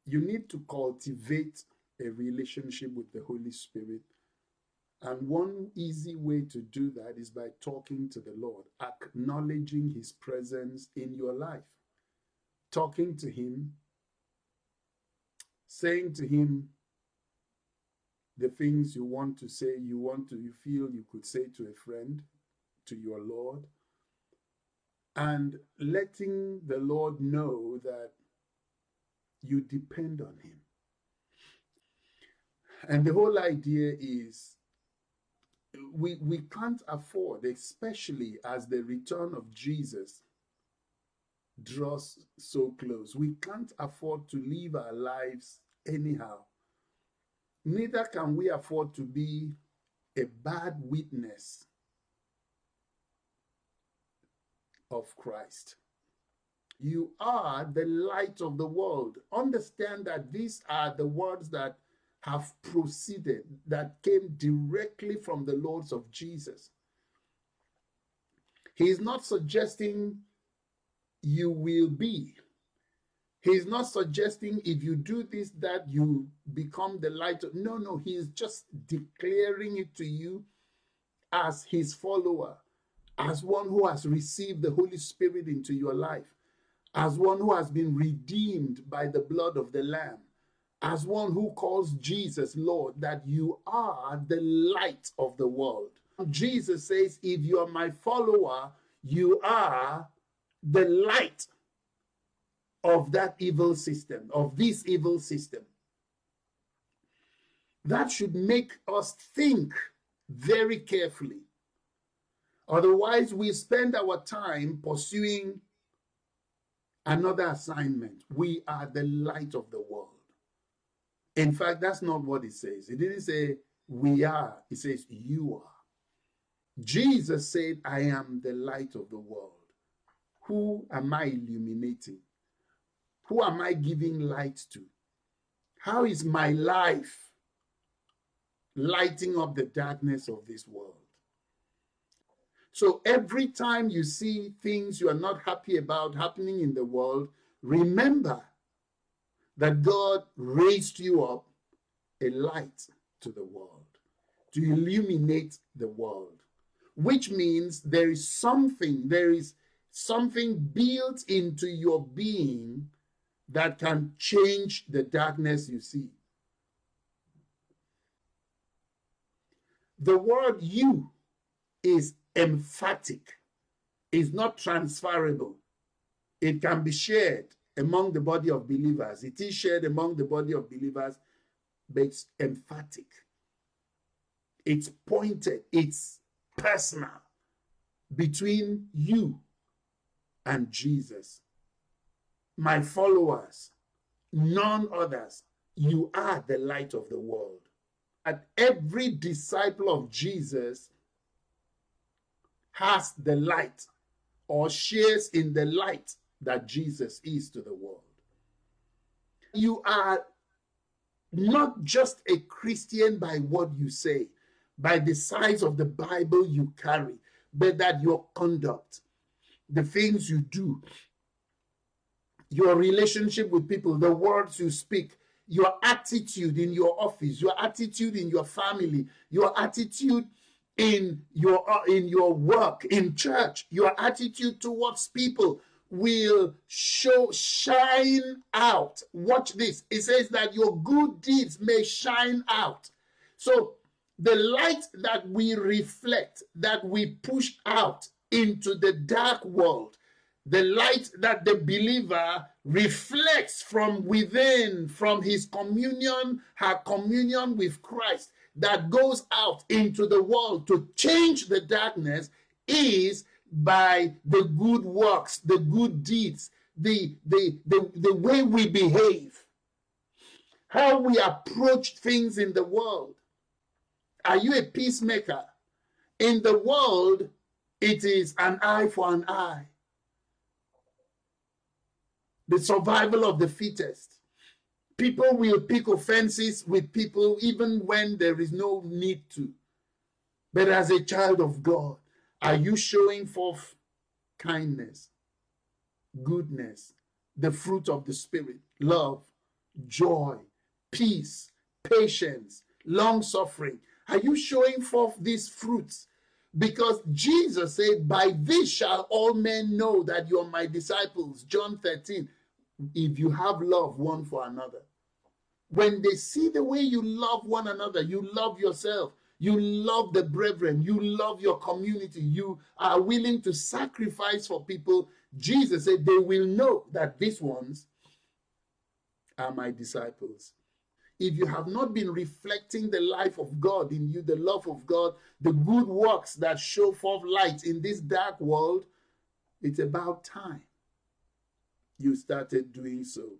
You need to cultivate a relationship with the Holy Spirit. And one easy way to do that is by talking to the Lord, acknowledging his presence in your life, talking to him, saying to him the things you want to say, you feel you could say to a friend, to your Lord, and letting the Lord know that you depend on him. And the whole idea is we can't afford, especially as the return of Jesus draws so close, we can't afford to live our lives anyhow. Neither can we afford to be a bad witness of Christ. You are the light of the world. Understand that these are the words that have proceeded, that came directly from the Lord of Jesus. He is not suggesting you will be. He is not suggesting if you do this, that you become the light. No, he is just declaring it to you as his follower, as one who has received the Holy Spirit into your life, as one who has been redeemed by the blood of the Lamb, as one who calls Jesus Lord, that you are the light of the world. Jesus says, if you are my follower, you are the light of that evil system, of this evil system. That should make us think very carefully. Otherwise, we spend our time pursuing another assignment. We are the light of the world. In fact, that's not what it says. It didn't say we are. It says you are. Jesus said, I am the light of the world. Who am I illuminating? Who am I giving light to? How is my life lighting up the darkness of this world? So every time you see things you are not happy about happening in the world, remember that God raised you up a light to the world, to illuminate the world, which means there is something built into your being that can change the darkness you see. The word you is emphatic. It's not transferable. It can be shared among the body of believers. It is shared among the body of believers, but it's emphatic. It's pointed. It's personal between you and Jesus. My followers, none others. You are the light of the world. And every disciple of Jesus has the light or shares in the light that Jesus is to the world. You are not just a Christian by what you say, by the size of the Bible you carry, but that your conduct, the things you do, your relationship with people, the words you speak, your attitude in your office, your attitude in your family, your attitude in your work, in church, your attitude towards people will shine out. Watch this. It says that your good deeds may shine out. So the light that we reflect, that we push out into the dark world, the light that the believer reflects from within, from his communion, her communion with Christ, that goes out into the world to change the darkness, is by the good works, the good deeds, the way we behave, how we approach things in the world. Are you a peacemaker? In the world, it is an eye for an eye. The survival of the fittest. People will pick offenses with people even when there is no need to. But as a child of God, are you showing forth kindness, goodness, the fruit of the Spirit, love, joy, peace, patience, long suffering? Are you showing forth these fruits? Because Jesus said, by this shall all men know that you are my disciples. John 13, if you have love one for another. When they see the way you love one another, you love yourself, you love the brethren, you love your community, you are willing to sacrifice for people, Jesus said, they will know that these ones are my disciples. If you have not been reflecting the life of God in you, the love of God, the good works that show forth light in this dark world, it's about time you started doing so.